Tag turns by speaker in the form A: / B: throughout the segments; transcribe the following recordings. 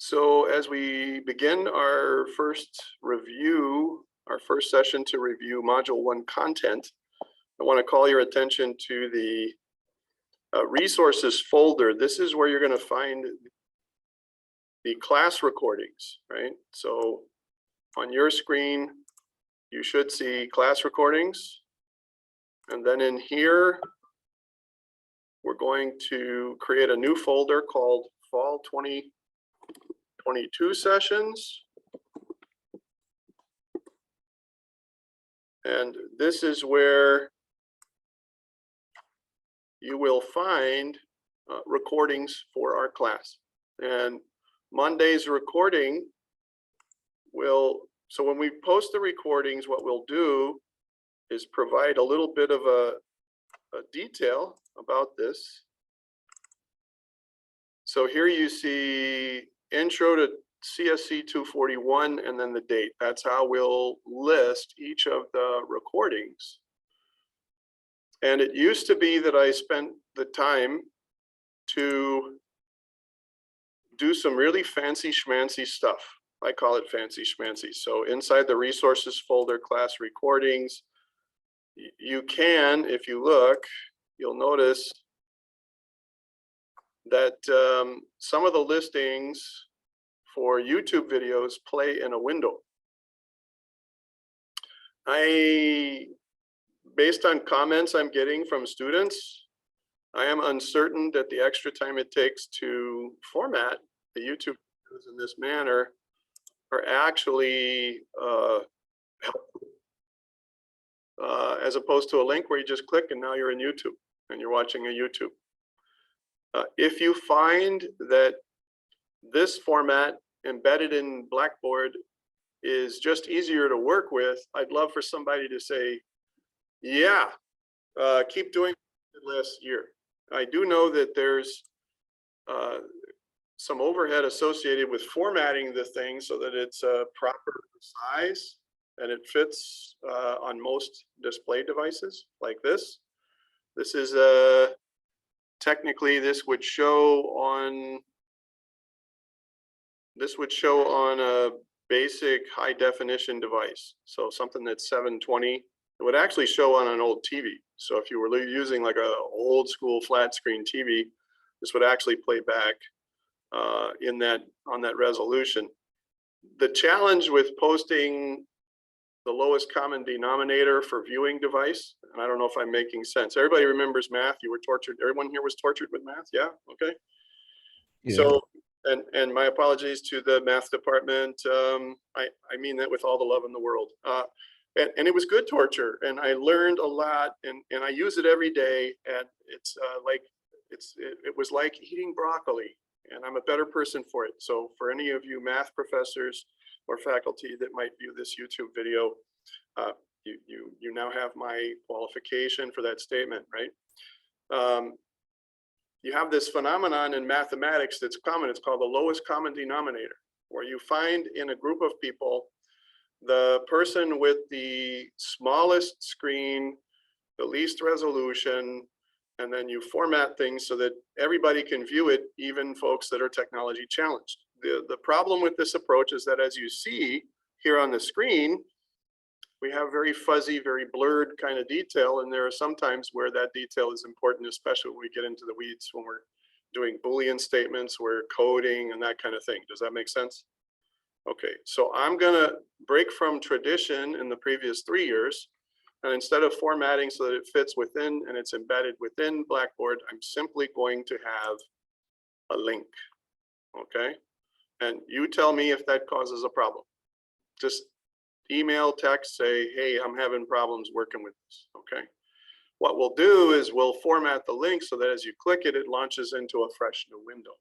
A: So as we begin our first session to review Module 1 content, I want to call your attention to the resources folder. This is where you're going to find the class recordings, right? So on your screen, you should see class recordings. And then in here, we're going to create a new folder called Fall 2022 Sessions. And this is where you will find recordings for our class. And Monday's recording so when we post the recordings, what we'll do is provide a little bit of a detail about this. So here you see intro to CSC 241 and then the date. That's how we'll list each of the recordings. And it used to be that I spent the time to do some really fancy schmancy stuff. I call it fancy schmancy. So inside the resources folder, class recordings, you can, if you look, you'll notice that some of the listings for YouTube videos play in a window. Based on comments I'm getting from students, I am uncertain that the extra time it takes to format the YouTube videos in this manner are actually helpful, as opposed to a link where you just click and now you're in YouTube and you're watching a YouTube. If you find that this format embedded in Blackboard is just easier to work with, I'd love for somebody to say, yeah, keep doing it last year. I do know that there's some overhead associated with formatting the thing so that it's a proper size and it fits on most display devices like this. This is technically this would show on a basic high definition device. So something that's 720, it would actually show on an old TV. So if you were using like a old school flat screen TV, this would actually play back on that resolution. The challenge with posting the lowest common denominator for viewing device, and I don't know if I'm making sense. Everybody remembers math. You were tortured. Everyone here was tortured with math. Yeah. Okay. Yeah. So, and my apologies to the math department. I mean that with all the love in the world. And it was good torture, and I learned a lot, and I use it every day. And it's it was like eating broccoli, and I'm a better person for it. So for any of you math professors or faculty that might view this YouTube video, you now have my qualification for that statement, right? You have this phenomenon in mathematics that's common. It's called the lowest common denominator, where you find in a group of people the person with the smallest screen, the least resolution, and then you format things so that everybody can view it, even folks that are technology challenged. The problem with this approach is that, as you see here on the screen, we have very fuzzy, very blurred kind of detail, and there are some times where that detail is important, especially when we get into the weeds, when we're doing Boolean statements, we're coding and that kind of thing. Does that make sense? Okay, so I'm gonna break from tradition in the previous 3 years, and instead of formatting so that it fits within and it's embedded within Blackboard, I'm simply going to have a link, okay? And you tell me if that causes a problem. Just email, text, say, hey, I'm having problems working with this, okay? What we'll do is we'll format the link so that as you click it, it launches into a fresh new window.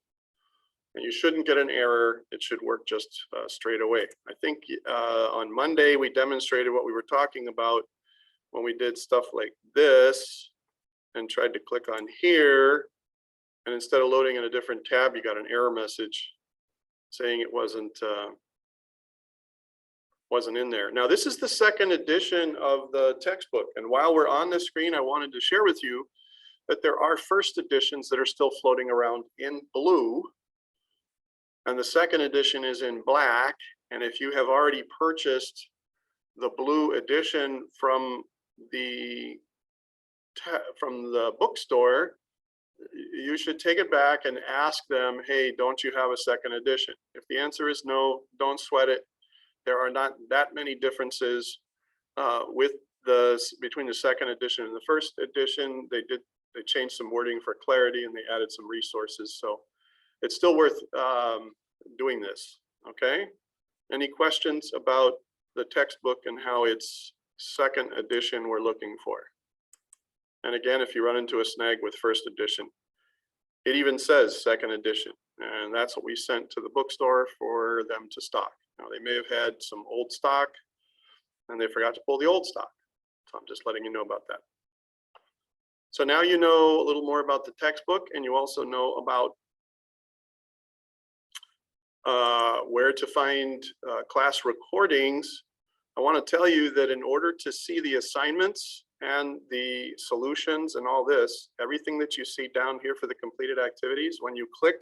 A: And you shouldn't get an error. It should work just straight away. I think on Monday, we demonstrated what we were talking about when we did stuff like this and tried to click on here. And instead of loading in a different tab, you got an error message saying it wasn't in there. Now, this is the second edition of the textbook. And while we're on the screen, I wanted to share with you that there are first editions that are still floating around in blue And the second edition is in black. And if you have already purchased the blue edition from the bookstore, you should take it back and ask them, hey, don't you have a second edition? If the answer is no, don't sweat it. There are not that many differences between the second edition and the first edition. They changed some wording for clarity, and they added some resources. So it's still worth doing this. Okay. Any questions about the textbook and how it's second edition we're looking for? And again, if you run into a snag with first edition, it even says second edition, and that's what we sent to the bookstore for them to stock. Now, they may have had some old stock and they forgot to pull the old stock. So I'm just letting you know about that. So now you know a little more about the textbook, and you also know about where to find class recordings. I want to tell you that in order to see the assignments and the solutions and all this, everything that you see down here for the completed activities, when you click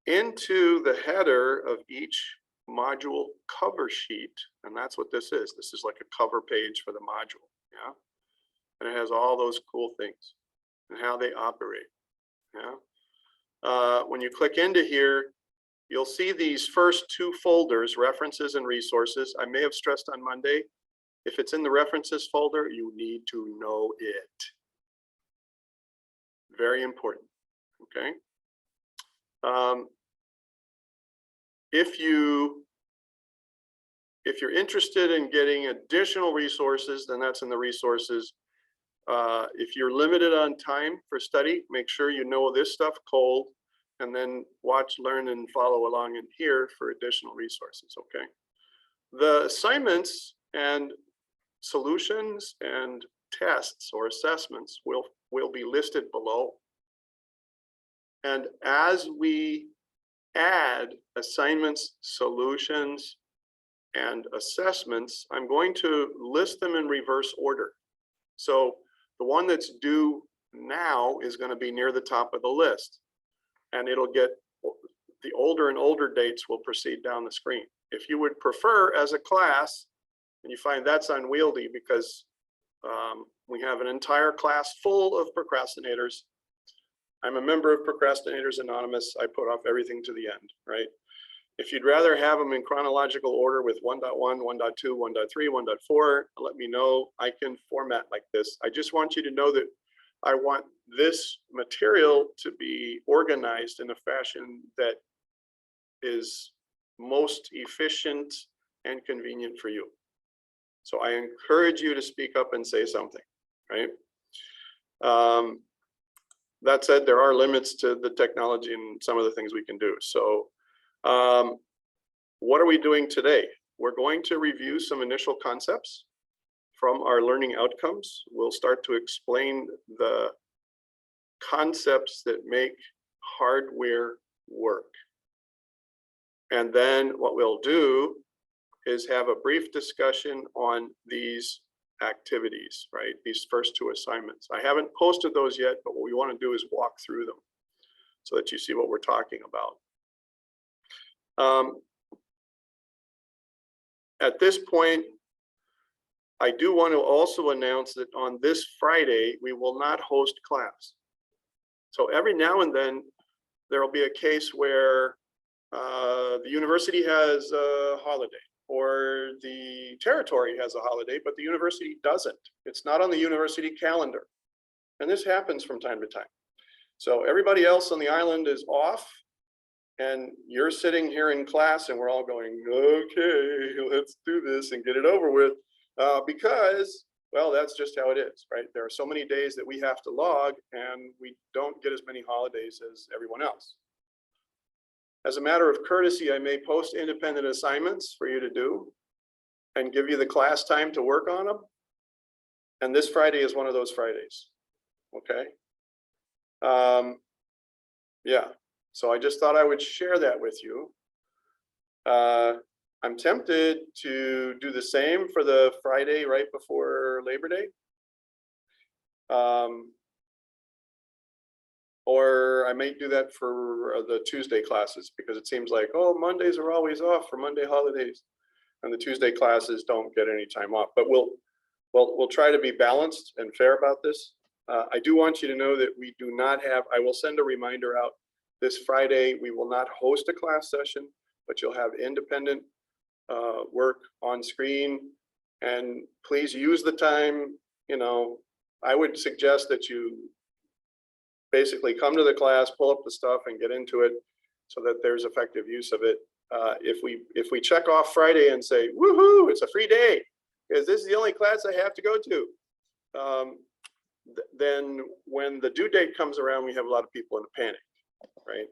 A: into the header of each module cover sheet, and that's what this is. This is like a cover page for the module, yeah? And it has all those cool things and how they operate, yeah? When you click into here, you'll see these first two folders, references and resources. I may have stressed on Monday, if it's in the references folder, you need to know it. Very important, okay? If you're interested in getting additional resources, then that's in the resources. If you're limited on time for study, make sure you know this stuff cold, and then watch, learn, and follow along in here for additional resources, okay? The assignments and solutions and tests or assessments will be listed below. And as we add assignments, solutions, and assessments, I'm going to list them in reverse order. So the one that's due now is going to be near the top of the list, and it'll get the older and older dates will proceed down the screen. If you would prefer as a class, and you find that's unwieldy because we have an entire class full of procrastinators. I'm a member of Procrastinators Anonymous. I put off everything to the end, right? If you'd rather have them in chronological order with 1.1, 1.2, 1.3, 1.4, let me know. I can format like this. I just want you to know that I want this material to be organized in a fashion that is most efficient and convenient for you. So I encourage you to speak up and say something, right? That said, there are limits to the technology and some of the things we can do. So what are we doing today? We're going to review some initial concepts from our learning outcomes. We'll start to explain the concepts that make hardware work. And then what we'll do is have a brief discussion on these activities, right? These first two assignments. I haven't posted those yet, but what we want to do is walk through them so that you see what we're talking about. At this point, I do want to also announce that on this Friday, we will not host class. So every now and then, there will be a case where the university has a holiday, or the territory has a holiday, but the university doesn't. It's not on the university calendar. And this happens from time to time. So everybody else on the island is off, and you're sitting here in class, and we're all going, okay, let's do this and get it over with. Because, well, that's just how it is, right? There are so many days that we have to log, and we don't get as many holidays as everyone else. As a matter of courtesy, I may post independent assignments for you to do and give you the class time to work on them. And this Friday is one of those Fridays, okay? Yeah, so I just thought I would share that with you. I'm tempted to do the same for the Friday right before Labor Day. Or I may do that for the Tuesday classes because it seems like, oh, Mondays are always off for Monday holidays. And the Tuesday classes don't get any time off, but we'll try to be balanced and fair about this. I do want you to know that we do not have, I will send a reminder out this Friday. We will not host a class session, but you'll have independent work on screen. And please use the time, you know, I would suggest that you basically come to the class, pull up the stuff and get into it so that there's effective use of it. If we check off Friday and say, woohoo, it's a free day, because this is the only class I have to go to, then when the due date comes around, we have a lot of people in a panic, right?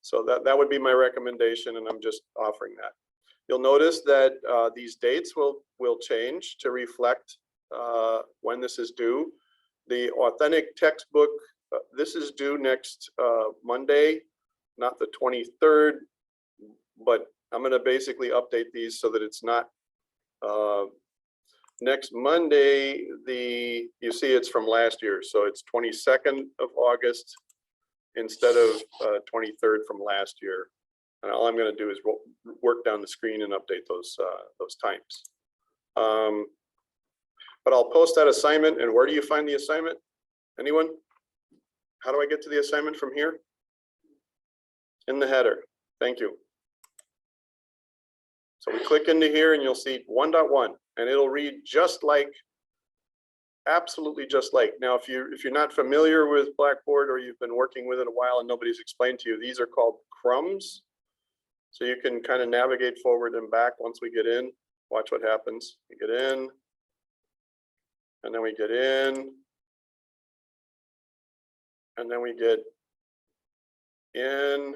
A: So that would be my recommendation, and I'm just offering that. You'll notice that these dates will change to reflect when this is due. The authentic textbook, this is due next Monday, not the 23rd, but I'm going to basically update these so that it's not next Monday. You see it's from last year, so it's 22nd of August instead of 23rd from last year. And all I'm going to do is work down the screen and update those times. But I'll post that assignment. And where do you find the assignment? Anyone? How do I get to the assignment from here? In the header. Thank you. So we click into here and you'll see 1.1, and it'll read just like, absolutely just like. Now, if you're not familiar with Blackboard or you've been working with it a while and nobody's explained to you, these are called crumbs. So you can kind of navigate forward and back once we get in. Watch what happens. We get in, and then we get in, and then we get in,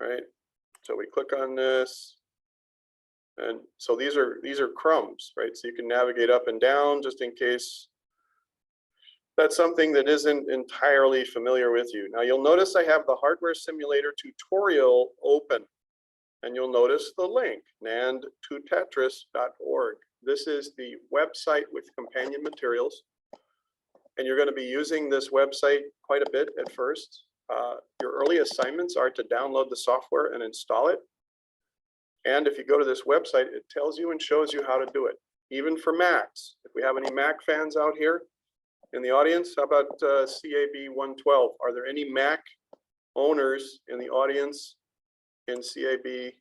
A: right? So we click on this, and so these are crumbs, right? So you can navigate up and down just in case that's something that isn't entirely familiar with you. Now you'll notice I have the hardware simulator tutorial open, and you'll notice the link, nand2tetris.org. This is the website with companion materials, and you're going to be using this website quite a bit at first. Your early assignments are to download the software and install it. And if you go to this website, it tells you and shows you how to do it, even for Macs. If we have any Mac fans out here in the audience, how about CAB 112? Are there any Mac owners in the audience in CAB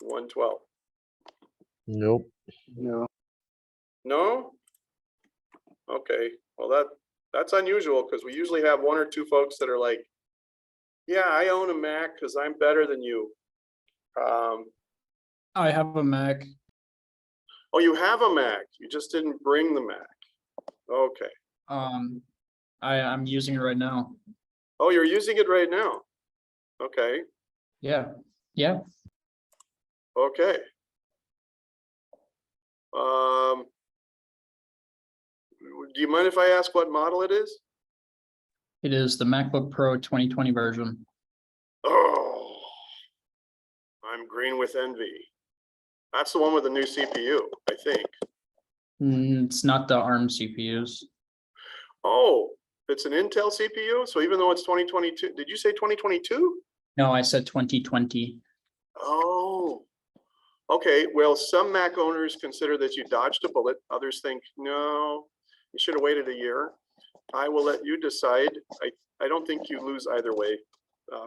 A: 112?
B: Nope.
C: No.
A: No? Okay, well that's unusual because we usually have one or two folks that are like, yeah, I own a Mac because I'm better than you.
D: I have a Mac.
A: Oh, you have a Mac. You just didn't bring the Mac. Okay.
D: I'm using it right now.
A: Oh, you're using it right now. Okay.
D: Yeah. Yeah.
A: Okay. Do you mind if I ask what model it is?
D: It is the MacBook Pro 2020 version.
A: Oh, I'm green with envy. That's the one with the new CPU, I think.
D: It's not the ARM CPUs.
A: Oh, it's an Intel CPU. So even though it's 2022, did you say 2022?
D: No, I said 2020.
A: Oh, okay. Well, some Mac owners consider that you dodged a bullet. Others think, no, you should have waited a year. I will let you decide. I don't think you lose either way.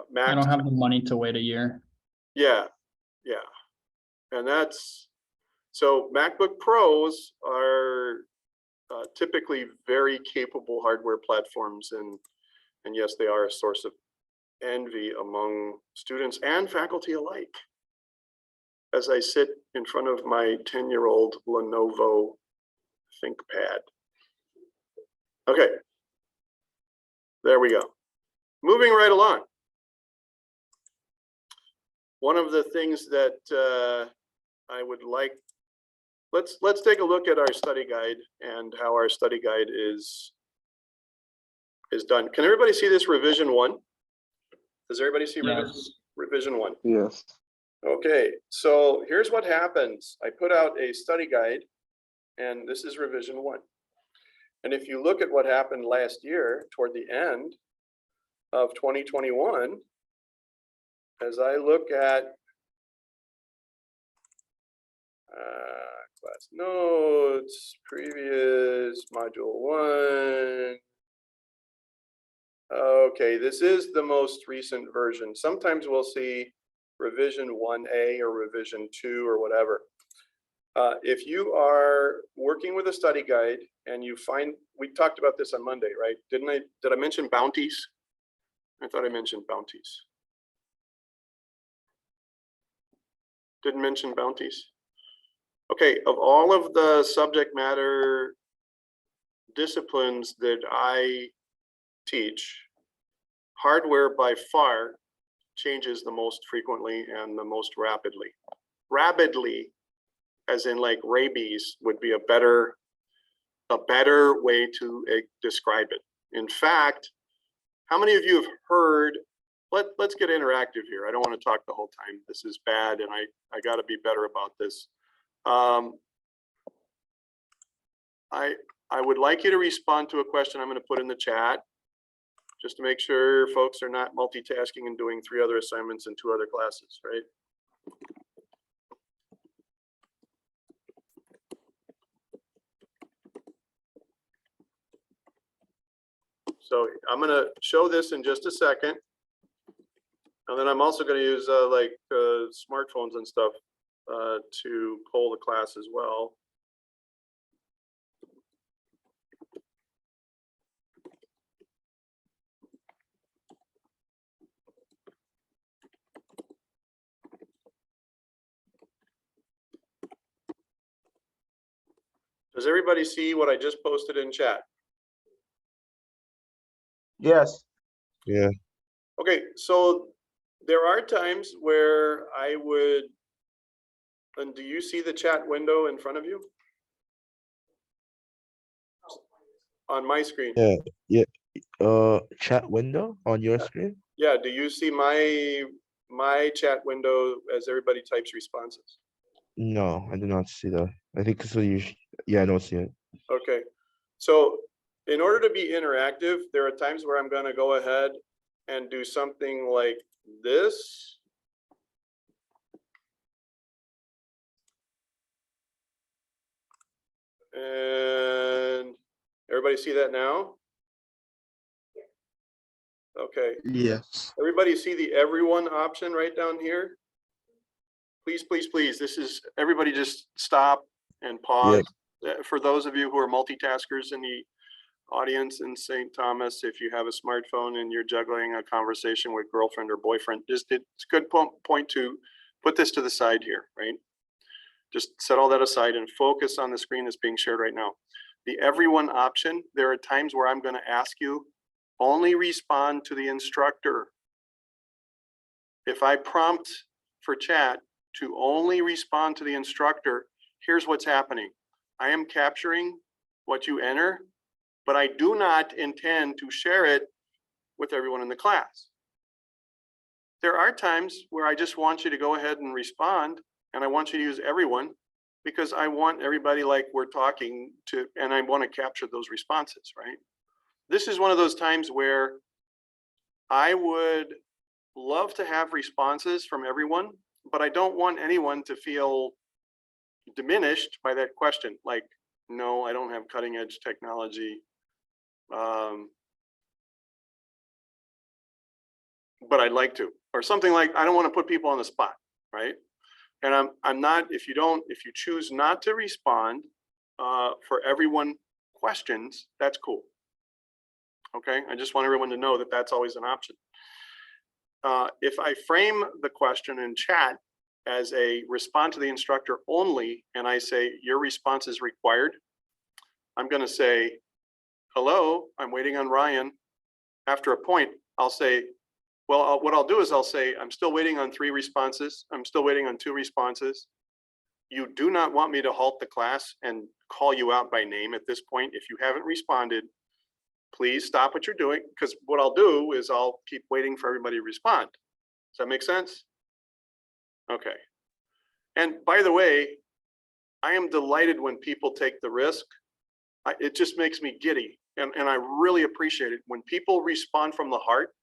A: Mac.
D: I don't have the money to wait a year.
A: Yeah, yeah. And that's, so MacBook Pros are typically very capable hardware platforms. And yes, they are a source of envy among students and faculty alike. As I sit in front of my 10-year-old Lenovo ThinkPad. Okay, there we go. Moving right along. One of the things that I would like, let's take a look at our study guide and how our study guide is done. Can everybody see this revision 1? Does everybody see
D: Yes.
A: revision 1?
C: Yes.
A: Okay, so here's what happens. I put out a study guide, and this is revision 1. And if you look at what happened last year toward the end, of 2021, as I look at class notes, previous module 1. Okay, this is the most recent version. Sometimes we'll see revision 1A or revision 2 or whatever. If you are working with a study guide and you find, we talked about this on Monday, right? Did I mention bounties? I thought I mentioned bounties. Didn't mention bounties. Okay, of all of the subject matter disciplines that I teach, hardware by far changes the most frequently and the most rapidly. Rapidly, as in like rabies, would be a better way to describe it. In fact, how many of you have heard, let's get interactive here. I don't want to talk the whole time. This is bad, and I got to be better about this. I would like you to respond to a question I'm going to put in the chat, just to make sure folks are not multitasking and doing 3 other assignments in 2 other classes, right? So I'm going to show this in just a second. And then I'm also going to use smartphones and stuff to poll the class as well. Does everybody see what I just posted in chat?
C: Yes.
B: Yeah.
A: Okay, so there are times where I would, and do you see the chat window in front of you? On my screen.
B: Yeah. Yeah. Chat window on your screen?
A: Yeah, do you see my chat window as everybody types responses?
B: No, I do not see that. I think so. Yeah, I don't see it.
A: Okay, so in order to be interactive, there are times where I'm going to go ahead and do something like this. And everybody see that now? Okay.
C: Yes.
A: Everybody see the everyone option right down here? Please, please, please. This is, everybody just stop and pause. For those of you who are multitaskers in the audience in St. Thomas, if you have a smartphone and you're juggling a conversation with girlfriend or boyfriend, it's a good point to put this to the side here, right? Just set all that aside and focus on the screen that's being shared right now. The everyone option, there are times where I'm going to ask you, only respond to the instructor. If I prompt for chat to only respond to the instructor, here's what's happening. I am capturing what you enter, but I do not intend to share it with everyone in the class. There are times where I just want you to go ahead and respond, and I want you to use everyone because I want everybody like we're talking to, and I want to capture those responses, right? This is one of those times where I would love to have responses from everyone, but I don't want anyone to feel diminished by that question. Like, no, I don't have cutting edge technology. But I'd like to, or something like, I don't want to put people on the spot, right? And I'm not, if you choose not to respond for everyone questions, that's cool. Okay, I just want everyone to know that that's always an option. If I frame the question in chat as a respond to the instructor only, and I say your response is required, I'm going to say, hello, I'm waiting on Ryan. After a point, I'll say, well, what I'll do is I'll say, I'm still waiting on 3 responses. I'm still waiting on 2 responses. You do not want me to halt the class and call you out by name at this point. If you haven't responded, please stop what you're doing, because what I'll do is I'll keep waiting for everybody to respond. Does that make sense? Okay. And by the way, I am delighted when people take the risk. It just makes me giddy. And I really appreciate it. When people respond from the heart,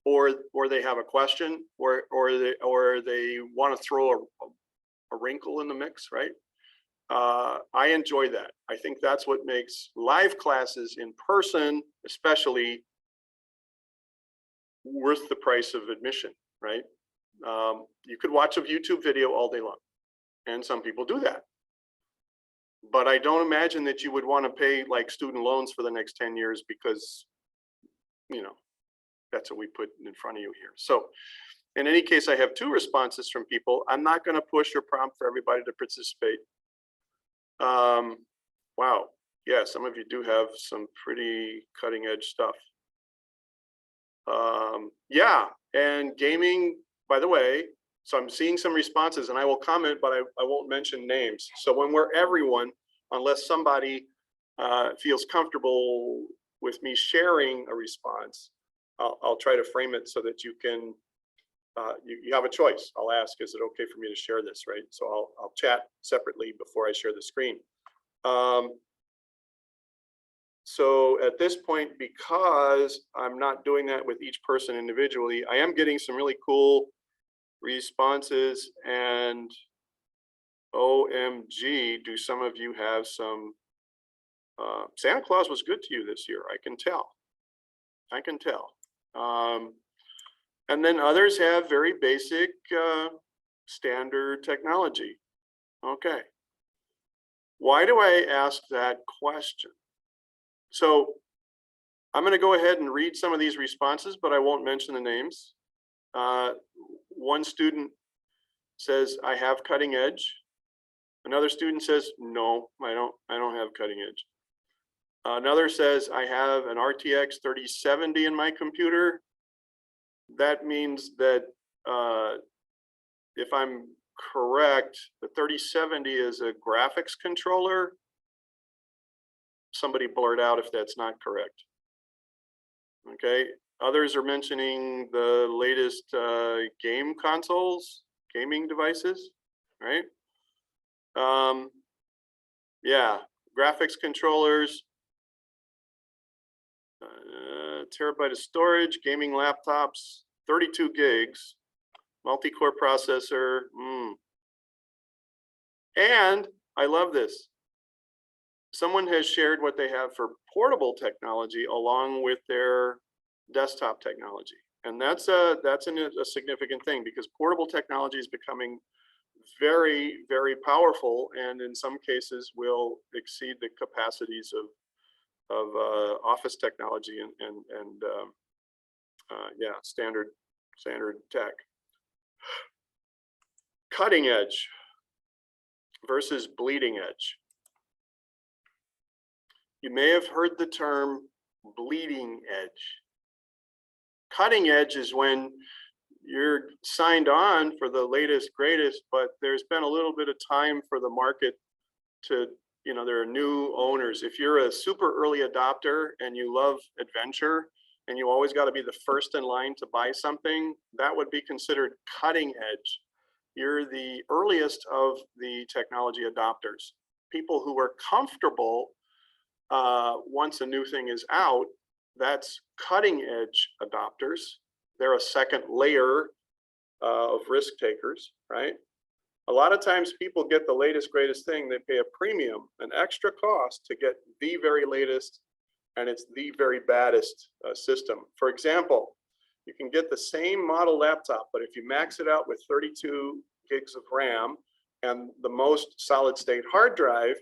A: or they have a question, or they want to throw a wrinkle in the mix, right? I enjoy that. I think that's what makes live classes in person, especially, worth the price of admission, right? You could watch a YouTube video all day long, and some people do that. But I don't imagine that you would want to pay like student loans for the next 10 years because, you know, that's what we put in front of you here. So in any case, I have 2 responses from people. I'm not going to push or prompt for everybody to participate. Wow. Yeah, some of you do have some pretty cutting edge stuff. Yeah, and gaming, by the way, so I'm seeing some responses and I will comment, but I won't mention names. So when we're everyone, unless somebody feels comfortable with me sharing a response, I'll try to frame it so that you can, you have a choice. I'll ask, is it okay for me to share this, right? So I'll chat separately before I share the screen. So at this point, because I'm not doing that with each person individually, I am getting some really cool responses, and OMG, do some of you have some, Santa Claus was good to you this year, I can tell. I can tell. And then others have very basic standard technology. Okay. Why do I ask that question? So I'm going to go ahead and read some of these responses, but I won't mention the names. One student says, I have cutting edge. Another student says, no, I don't have cutting edge. Another says, I have an RTX 3070 in my computer. That means that if I'm correct, the 3070 is a graphics controller. Somebody blurt out if that's not correct. Okay, others are mentioning the latest game consoles, gaming devices, right? Yeah, graphics controllers, terabyte of storage, gaming laptops, 32 gigs, multi-core processor. And I love this. Someone has shared what they have for portable technology along with their desktop technology. And that's a significant thing, because portable technology is becoming very, very powerful, and in some cases will exceed the capacities of office technology and yeah, standard tech. Cutting edge versus bleeding edge. You may have heard the term bleeding edge. Cutting edge is when you're signed on for the latest, greatest, but there's been a little bit of time for the market to, you know, there are new owners. If you're a super early adopter and you love adventure and you always got to be the first in line to buy something, that would be considered cutting edge. You're the earliest of the technology adopters. People who are comfortable once a new thing is out, that's cutting edge adopters. They're a second layer of risk takers, right? A lot of times people get the latest, greatest thing. They pay a premium, an extra cost to get the very latest, and it's the very baddest system. For example, you can get the same model laptop, but if you max it out with 32 gigs of RAM and the most solid state hard drive,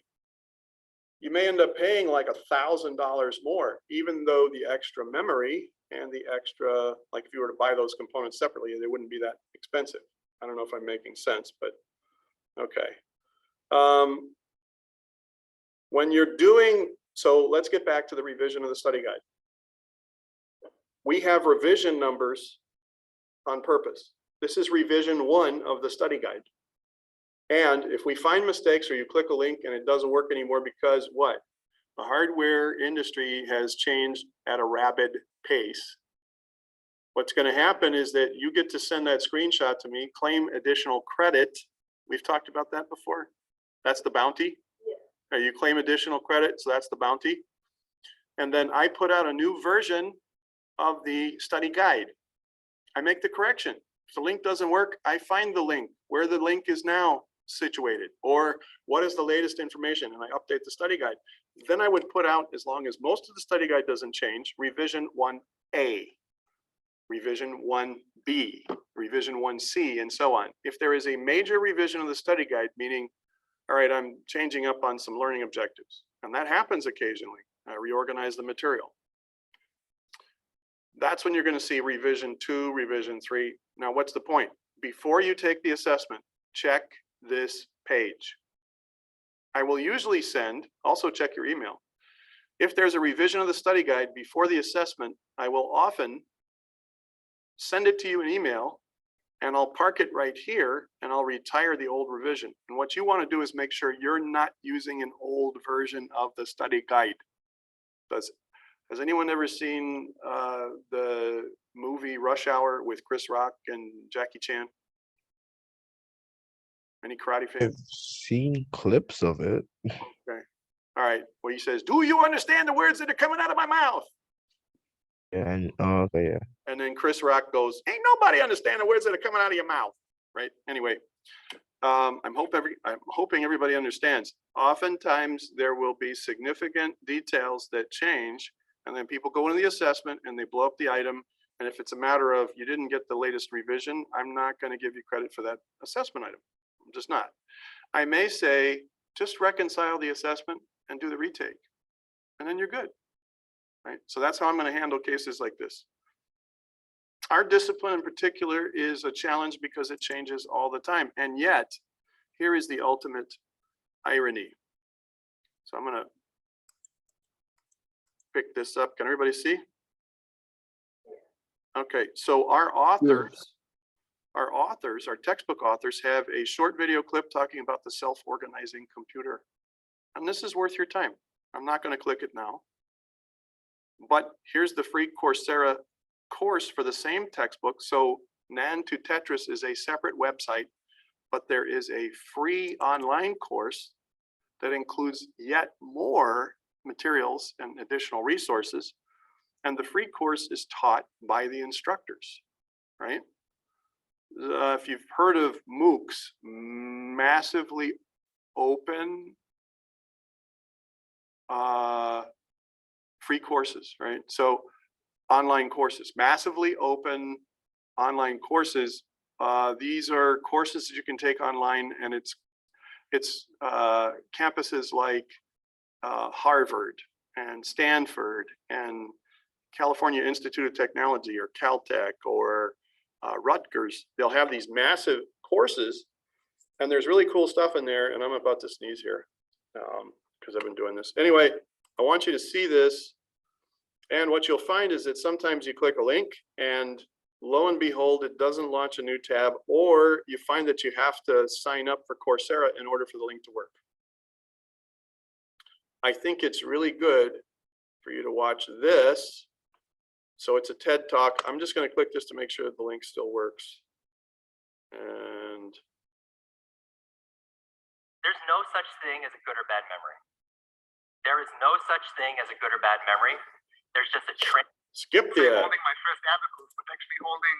A: you may end up paying like $1,000 more, even though the extra memory and the extra, like if you were to buy those components separately, they wouldn't be that expensive. I don't know if I'm making sense, but okay. When you're doing, so let's get back to the revision of the study guide. We have revision numbers on purpose. This is revision 1 of the study guide. And if we find mistakes or you click a link and it doesn't work anymore because what? The hardware industry has changed at a rapid pace. What's going to happen is that you get to send that screenshot to me, claim additional credit. We've talked about that before. That's the bounty. Yeah. You claim additional credit, so that's the bounty. And then I put out a new version of the study guide. I make the correction. If the link doesn't work, I find the link where the link is now situated, or what is the latest information, and I update the study guide. Then I would put out, as long as most of the study guide doesn't change, revision 1A, revision 1B, revision 1C, and so on. If there is a major revision of the study guide, meaning, all right, I'm changing up on some learning objectives, and that happens occasionally, I reorganize the material. That's when you're going to see revision 2, revision 3. Now, what's the point? Before you take the assessment, check this page. I will usually send, also check your email. If there's a revision of the study guide before the assessment, I will often send it to you in email, and I'll park it right here, and I'll retire the old revision. And what you want to do is make sure you're not using an old version of the study guide. Has anyone ever seen the movie Rush Hour with Chris Rock and Jackie Chan? Any karate
B: I've
A: fans?
B: seen clips of it.
A: Okay. All right. Well, he says, "Do you understand the words that are coming out of my mouth?"
B: Yeah, and oh, okay, yeah.
A: And then Chris Rock goes, "Ain't nobody understand the words that are coming out of your mouth." Right. Anyway, I'm hoping everybody understands. Oftentimes there will be significant details that change, and then people go into the assessment and they blow up the item. And if it's a matter of you didn't get the latest revision, I'm not going to give you credit for that assessment item. I'm just not. I may say, just reconcile the assessment and do the retake, and then you're good. Right? So that's how I'm going to handle cases like this. Our discipline in particular is a challenge because it changes all the time. And yet, here is the ultimate irony. So I'm going to pick this up. Can everybody see? Okay, so our textbook authors have a short video clip talking about the self-organizing computer. And this is worth your time. I'm not going to click it now. But here's the free Coursera course for the same textbook. So Nan to Tetris is a separate website, but there is a free online course that includes yet more materials and additional resources. And the free course is taught by the instructors, right? If you've heard of MOOCs, massively open free courses, right? So online courses, massively open online courses. These are courses that you can take online, and it's campuses like Harvard and Stanford and California Institute of Technology or Caltech or Rutgers. They'll have these massive courses, and there's really cool stuff in there. And I'm about to sneeze here because I've been doing this. Anyway, I want you to see this. And what you'll find is that sometimes you click a link and lo and behold, it doesn't launch a new tab, or you find that you have to sign up for Coursera in order for the link to work. I think it's really good for you to watch this. So it's a TED Talk. I'm just going to click this to make sure that the link still works. And
C: there's no such thing as a good or bad memory. There is no such thing as a good or bad memory. There's just a trend.
A: Skip the ad.
E: Holding my first abacus, but actually holding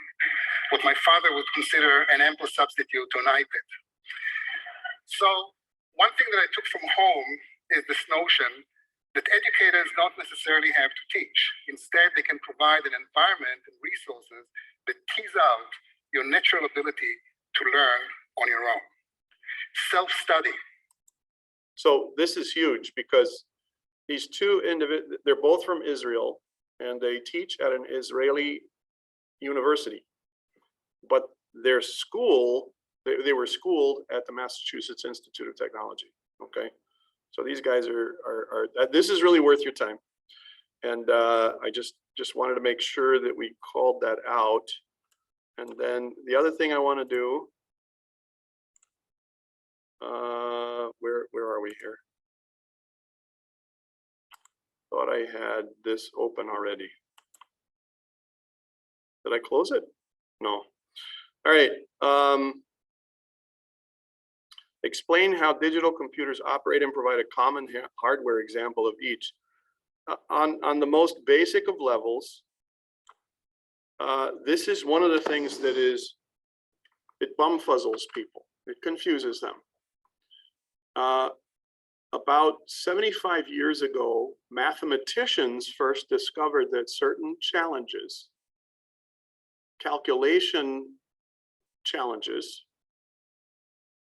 E: what my father would consider an ample substitute to an iPad. So one thing that I took from home is this notion that educators don't necessarily have to teach. Instead, they can provide an environment and resources that tease out your natural ability to learn on your own. Self-study.
A: So this is huge because these two individuals, they're both from Israel, and they teach at an Israeli university. But their school, they were schooled at the Massachusetts Institute of Technology. Okay, so these guys are this is really worth your time. And I just wanted to make sure that we called that out. And then the other thing I want to do, where are we here? Thought I had this open already. Did I close it? No. All right. Explain how digital computers operate and provide a common hardware example of each. On the most basic of levels, This is one of the things that it bumfuzzles people. It confuses them. About 75 years ago, mathematicians first discovered that certain challenges, calculation challenges,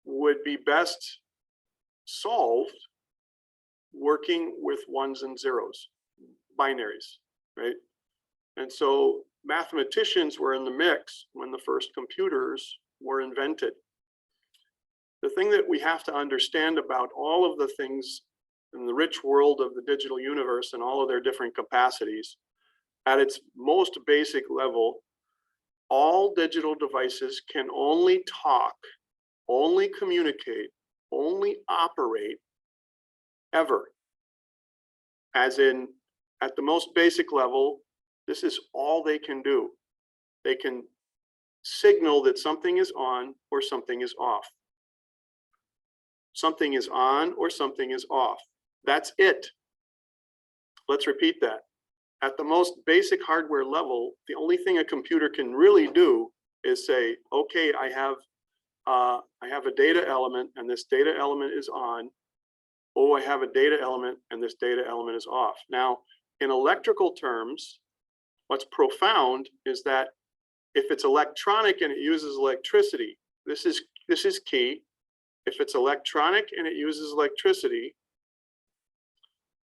A: would be best solved working with ones and zeros, binaries, right? And so mathematicians were in the mix when the first computers were invented. The thing that we have to understand about all of the things in the rich world of the digital universe and all of their different capacities, at its most basic level, all digital devices can only talk, only communicate, only operate ever. As in, at the most basic level, this is all they can do. They can signal that something is on or something is off. Something is on or something is off. That's it. Let's repeat that. At the most basic hardware level, the only thing a computer can really do is say, okay, I have a data element and this data element is on. Oh, I have a data element and this data element is off. Now, in electrical terms, what's profound is that if it's electronic and it uses electricity, this is key. If it's electronic and it uses electricity,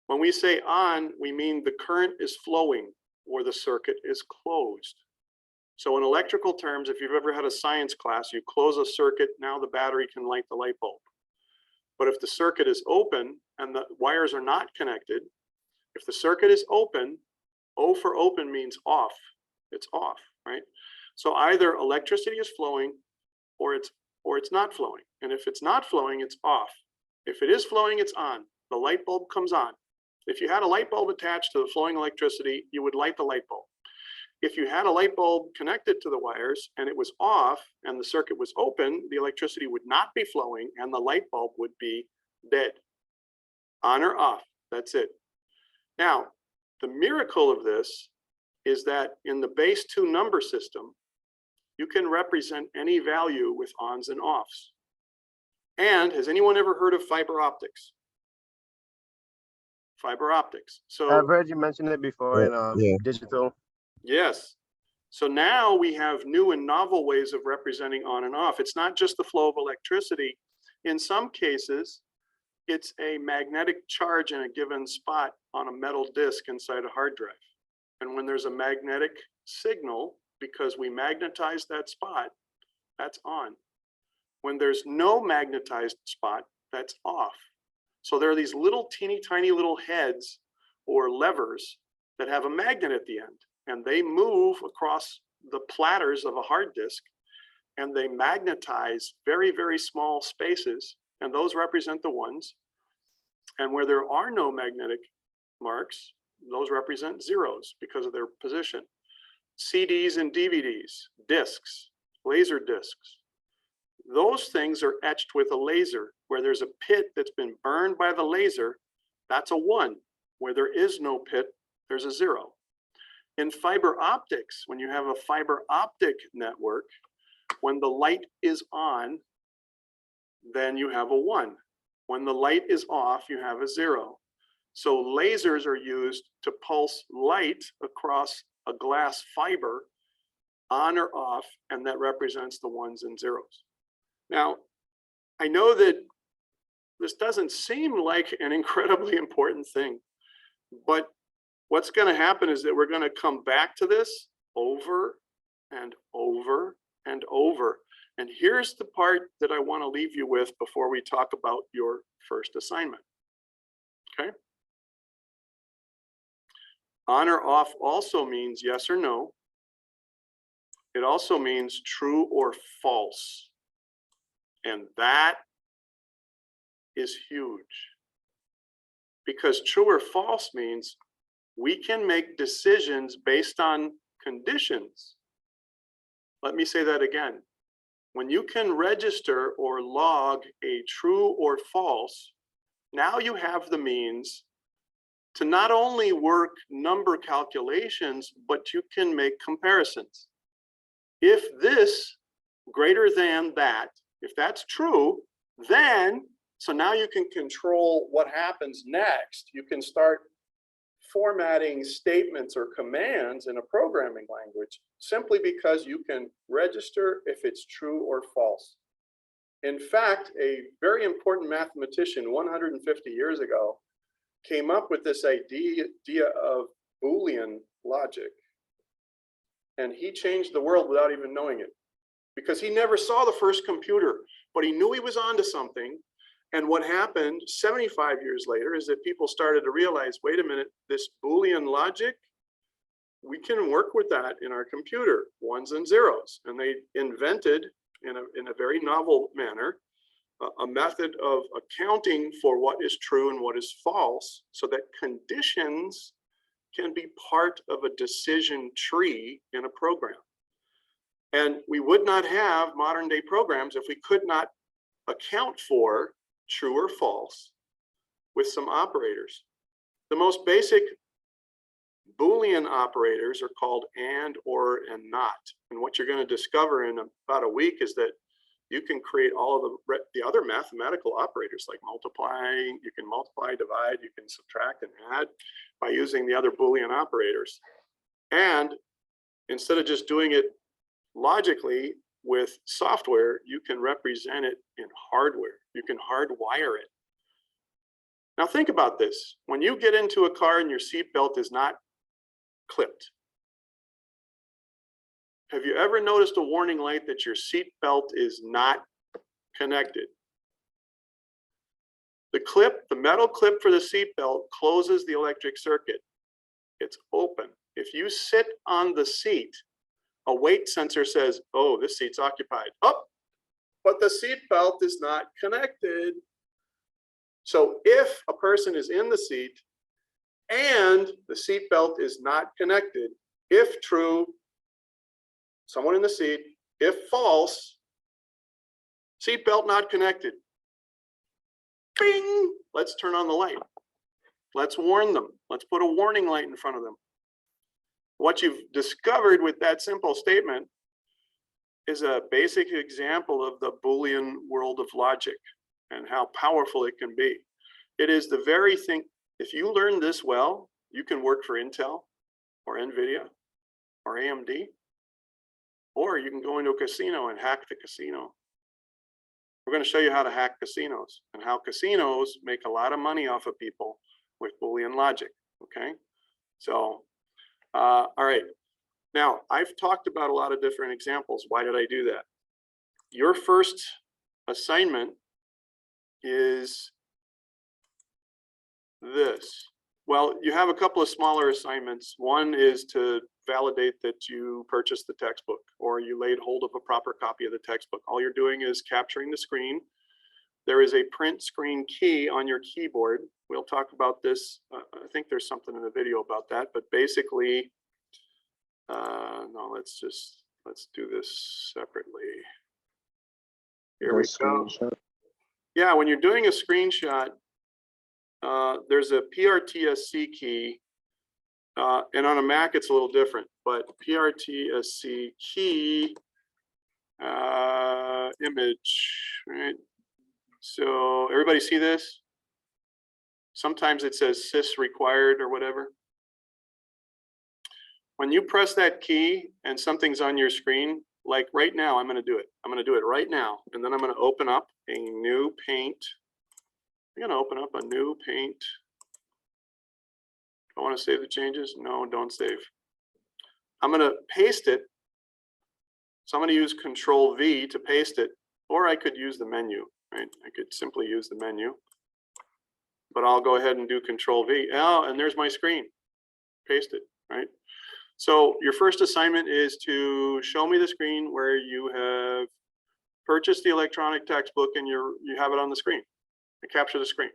A: when we say on, we mean the current is flowing or the circuit is closed. So in electrical terms, if you've ever had a science class, you close a circuit, now the battery can light the light bulb. But if the circuit is open and the wires are not connected, if the circuit is open, O for open means off. It's off, right? So either electricity is flowing or it's not flowing. And if it's not flowing, it's off. If it is flowing, it's on. The light bulb comes on. If you had a light bulb attached to the flowing electricity, you would light the light bulb. If you had a light bulb connected to the wires and it was off and the circuit was open, the electricity would not be flowing and the light bulb would be dead. On or off, that's it. Now, the miracle of this is that in the base 2 number system, you can represent any value with ons and offs. And has anyone ever heard of fiber optics? Fiber optics. So
F: I've heard you mention it before in
B: Yeah.
F: digital.
A: yes. So now we have new and novel ways of representing on and off. It's not just the flow of electricity. In some cases, it's a magnetic charge in a given spot on a metal disk inside a hard drive. And when there's a magnetic signal, because we magnetize that spot, that's on. When there's no magnetized spot, that's off. So there are these little teeny tiny little heads or levers that have a magnet at the end, and they move across the platters of a hard disk and they magnetize very, very small spaces, and those represent the ones. And where there are no magnetic marks, those represent zeros because of their position. CDs and DVDs, discs, laser discs, those things are etched with a laser. Where there's a pit that's been burned by the laser, that's a 1. Where there is no pit, there's a 0. In fiber optics, when you have a fiber optic network, when the light is on, then you have a 1. When the light is off, you have a 0. So lasers are used to pulse light across a glass fiber on or off, and that represents the ones and zeros. Now, I know that this doesn't seem like an incredibly important thing, but what's going to happen is that we're going to come back to this over and over and over. And here's the part that I want to leave you with before we talk about your first assignment. Okay? On or off also means yes or no. It also means true or false. And that is huge. Because true or false means we can make decisions based on conditions. Let me say that again. When you can register or log a true or false, now you have the means to not only work number calculations, but you can make comparisons. If this greater than that, if that's true, then, so now you can control what happens next. You can start formatting statements or commands in a programming language simply because you can register if it's true or false. In fact, a very important mathematician 150 years ago came up with this idea of Boolean logic. And he changed the world without even knowing it, because he never saw the first computer, but he knew he was onto something. And what happened 75 years later is that people started to realize, wait a minute, this Boolean logic, we can work with that in our computer, ones and zeros. And they invented in a very novel manner a method of accounting for what is true and what is false, so that conditions can be part of a decision tree in a program. And we would not have modern day programs if we could not account for true or false with some operators. The most basic Boolean operators are called and, or, and not. And what you're going to discover in about a week is that you can create all of the other mathematical operators, like multiplying. You can multiply, divide, you can subtract and add by using the other Boolean operators. And instead of just doing it logically with software, you can represent it in hardware. You can hardwire it. Now think about this. When you get into a car and your seatbelt is not clipped, have you ever noticed a warning light that your seatbelt is not connected? The clip, the metal clip for the seatbelt closes the electric circuit. It's open. If you sit on the seat, a weight sensor says, oh, this seat's occupied. Oh, but the seatbelt is not connected. So if a person is in the seat and the seatbelt is not connected, if true, someone in the seat, if false, seatbelt not connected. Bing! Let's turn on the light. Let's warn them. Let's put a warning light in front of them. What you've discovered with that simple statement is a basic example of the Boolean world of logic and how powerful it can be. It is the very thing, if you learn this well, you can work for Intel or NVIDIA or AMD, or you can go into a casino and hack the casino. We're going to show you how to hack casinos and how casinos make a lot of money off of people with Boolean logic, okay? So, all right. Now, I've talked about a lot of different examples. Why did I do that? Your first assignment is this. Well, you have a couple of smaller assignments. One is to validate that you purchased the textbook or you laid hold of a proper copy of the textbook. All you're doing is capturing the screen. There is a print screen key on your keyboard. We'll talk about this. I think there's something in the video about that, but basically, no, let's do this separately. Here we go. Yeah, when you're doing a screenshot, there's a PRTSC key, and on a Mac it's a little different, but PRTSC key image, right? So everybody see this? Sometimes it says sys required or whatever. When you press that key and something's on your screen, like right now, I'm going to do it. I'm going to do it right now, and then I'm going to open up a new paint. I'm going to open up a new paint. I want to save the changes. No, don't save. I'm going to paste it. So I'm going to use Control V to paste it, or I could use the menu, right? I could simply use the menu, but I'll go ahead and do Control V. Oh, and there's my screen. Paste it, right? So your first assignment is to show me the screen where you have purchased the electronic textbook and you have it on the screen. And capture the screen.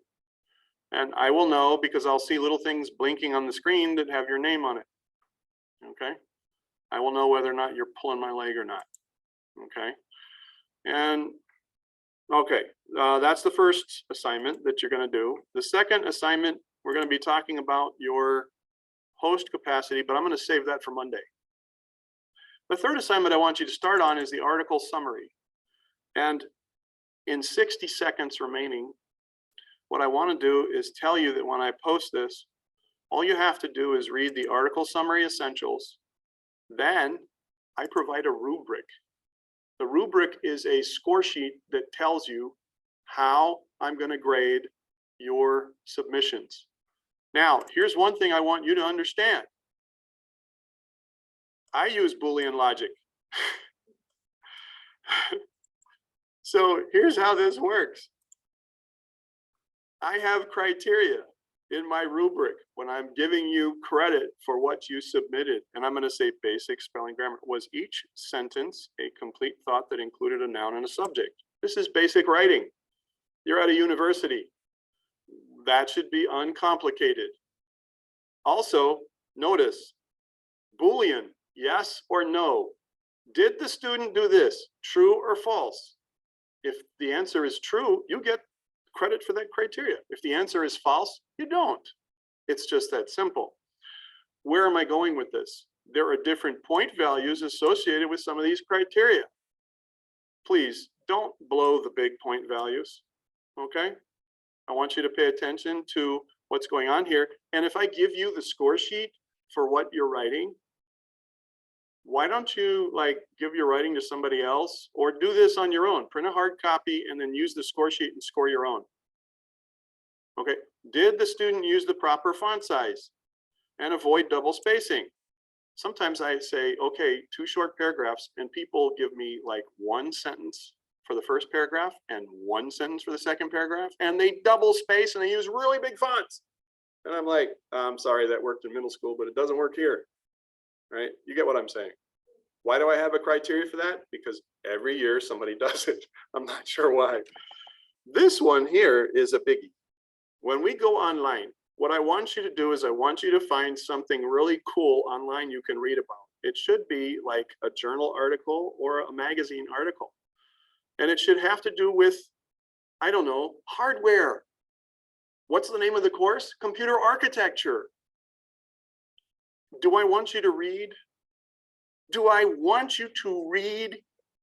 A: And I will know because I'll see little things blinking on the screen that have your name on it. Okay. I will know whether or not you're pulling my leg or not. Okay. And okay, that's the first assignment that you're going to do. The second assignment we're going to be talking about your host capacity, but I'm going to save that for Monday. The third assignment I want you to start on is the article summary. And in 60 seconds remaining, what I want to do is tell you that when I post this, all you have to do is read the article summary essentials. Then I provide a rubric. The rubric is a score sheet that tells you how I'm going to grade your submissions. Now, here's one thing I want you to understand. I use Boolean logic. So here's how this works. I have criteria in my rubric when I'm giving you credit for what you submitted. And I'm going to say basic spelling grammar. Was each sentence a complete thought that included a noun and a subject? This is basic writing. You're at a university. That should be uncomplicated. Also, notice, Boolean, yes or no. Did the student do this? True or false? If the answer is true, you get credit for that criteria. If the answer is false, you don't. It's just that simple. Where am I going with this? There are different point values associated with some of these criteria. Please don't blow the big point values, okay? I want you to pay attention to what's going on here. And if I give you the score sheet for what you're writing, why don't you like give your writing to somebody else or do this on your own? Print a hard copy and then use the score sheet and score your own. Okay, did the student use the proper font size and avoid double spacing? Sometimes I say, okay, 2 short paragraphs, and people give me like 1 sentence for the first paragraph and 1 sentence for the second paragraph, and they double space and they use really big fonts. And I'm like, I'm sorry, that worked in middle school, but it doesn't work here. Right? You get what I'm saying. Why do I have a criteria for that? Because every year somebody does it. I'm not sure why. This one here is a biggie. When we go online, what I want you to do is I want you to find something really cool online you can read about. It should be like a journal article or a magazine article. And it should have to do with, I don't know, hardware. What's the name of the course? Computer architecture. Do I want you to read? Do I want you to read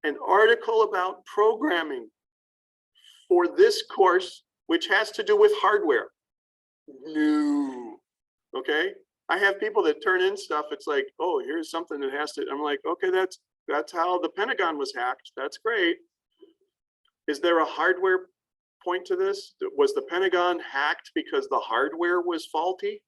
A: an article about programming for this course, which has to do with hardware? No. Okay. I have people that turn in stuff. It's like, oh, here's something that has to, I'm like, okay, that's how the Pentagon was hacked. That's great. Is there a hardware point to this? Was the Pentagon hacked because the hardware was faulty?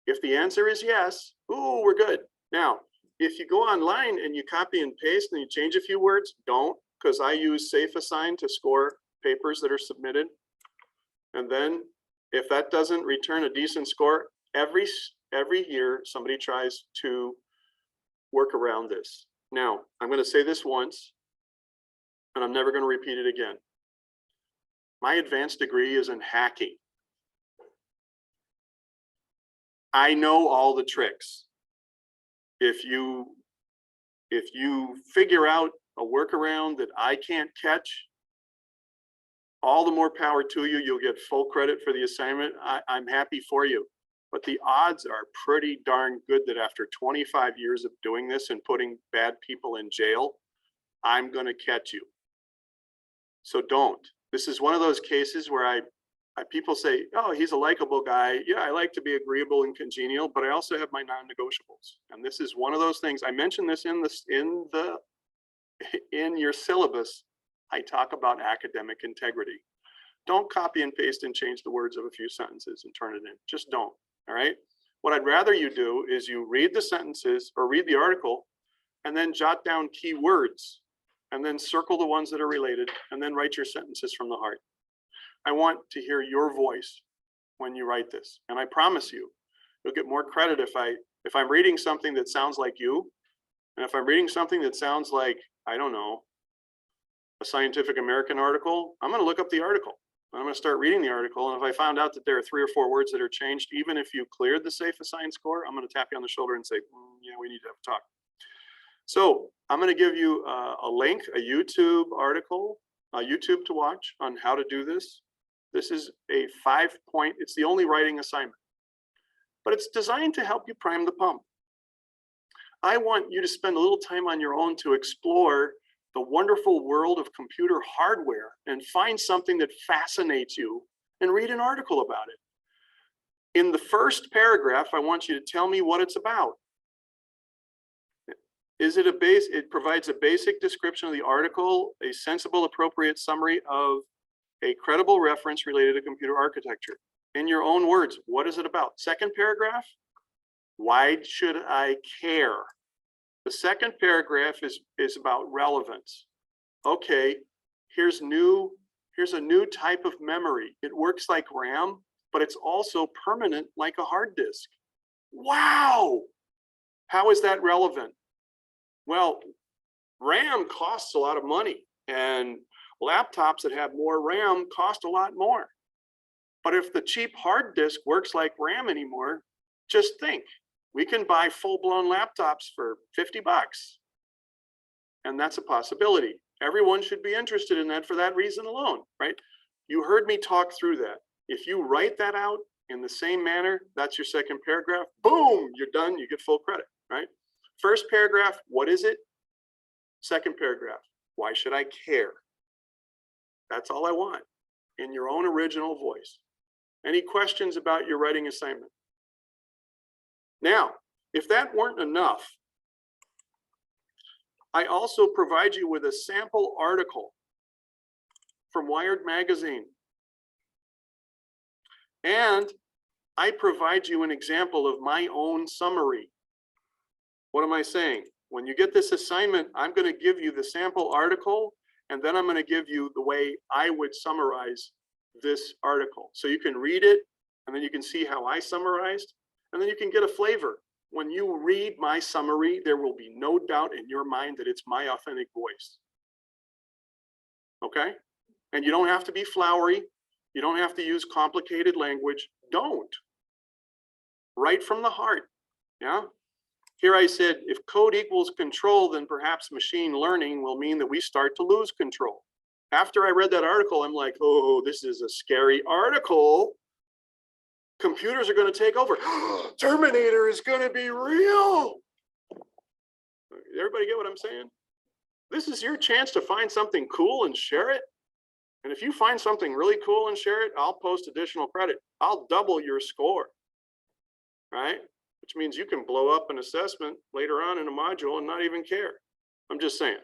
A: If the answer is yes, ooh, we're good. Now, if you go online and you copy and paste and you change a few words, don't, because I use Safe Assign to score papers that are submitted. And then if that doesn't return a decent score, every year somebody tries to work around this. Now, I'm going to say this once, and I'm never going to repeat it again. My advanced degree is in hacking. I know all the tricks. If you figure out a workaround that I can't catch, all the more power to you. You'll get full credit for the assignment. I'm happy for you. But the odds are pretty darn good that after 25 years of doing this and putting bad people in jail, I'm going to catch you. So don't. This is one of those cases where people say, oh, he's a likable guy. Yeah, I like to be agreeable and congenial, but I also have my non-negotiables. And this is one of those things. I mentioned this in your syllabus. I talk about academic integrity. Don't copy and paste and change the words of a few sentences and turn it in. Just don't. All right. What I'd rather you do is you read the sentences or read the article and then jot down key words and then circle the ones that are related and then write your sentences from the heart. I want to hear your voice when you write this. And I promise you, you'll get more credit if I'm reading something that sounds like you. And if I'm reading something that sounds like, I don't know, a Scientific American article, I'm going to look up the article. I'm going to start reading the article. And if I found out that there are 3 or 4 words that are changed, even if you cleared the Safe Assign score, I'm going to tap you on the shoulder and say, yeah, we need to have a talk. So I'm going to give you a link, a YouTube article, a YouTube to watch on how to do this. This is a 5-point, it's the only writing assignment, but it's designed to help you prime the pump. I want you to spend a little time on your own to explore the wonderful world of computer hardware and find something that fascinates you and read an article about it. In the first paragraph, I want you to tell me what it's about. Is it it provides a basic description of the article, a sensible, appropriate summary of a credible reference related to computer architecture. In your own words, what is it about? Second paragraph, why should I care? The second paragraph is about relevance. Okay, here's a new type of memory. It works like RAM, but it's also permanent like a hard disk. Wow, how is that relevant? Well, RAM costs a lot of money, and laptops that have more RAM cost a lot more. But if the cheap hard disk works like RAM anymore, just think, we can buy full-blown laptops for 50 bucks. And that's a possibility. Everyone should be interested in that for that reason alone, right? You heard me talk through that. If you write that out in the same manner, that's your second paragraph, boom, you're done, you get full credit, right? First paragraph, what is it? Second paragraph, why should I care? That's all I want in your own original voice. Any questions about your writing assignment? Now, if that weren't enough, I also provide you with a sample article from Wired Magazine. And I provide you an example of my own summary. What am I saying? When you get this assignment, I'm going to give you the sample article, and then I'm going to give you the way I would summarize this article. So you can read it, and then you can see how I summarized, and then you can get a flavor. When you read my summary, there will be no doubt in your mind that it's my authentic voice. Okay? And you don't have to be flowery. You don't have to use complicated language. Don't. Write from the heart. Yeah? Here I said, if code equals control, then perhaps machine learning will mean that we start to lose control. After I read that article, I'm like, oh, this is a scary article. Computers are going to take over. Terminator is going to be real. Everybody get what I'm saying? This is your chance to find something cool and share it. And if you find something really cool and share it, I'll post additional credit. I'll double your score, right? Which means you can blow up an assessment later on in a module and not even care. I'm just saying.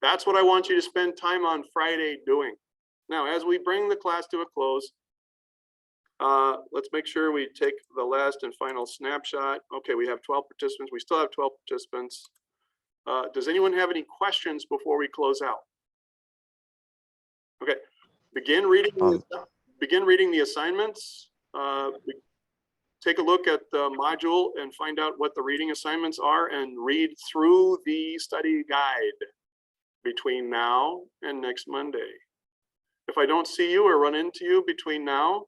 A: That's what I want you to spend time on Friday doing. Now, as we bring the class to a close, let's make sure we take the last and final snapshot. Okay, we have 12 participants. We still have 12 participants. Does anyone have any questions before we close out? Okay, begin reading the assignments. Take a look at the module and find out what the reading assignments are and read through the study guide between now and next Monday. If I don't see you or run into you between now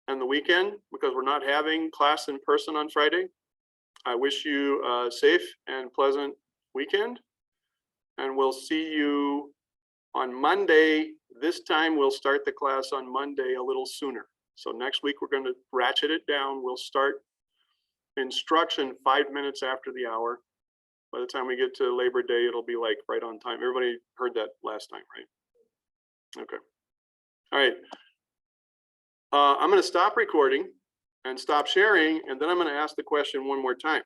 A: and the weekend, because we're not having class in person on Friday, I wish you a safe and pleasant weekend, and we'll see you on Monday. This time we'll start the class on Monday a little sooner. So next week we're going to ratchet it down. We'll start instruction 5 minutes after the hour. By the time we get to Labor Day, it'll be like right on time. Everybody heard that last time, right? Okay. All right. I'm going to stop recording and stop sharing, and then I'm going to ask the question one more time.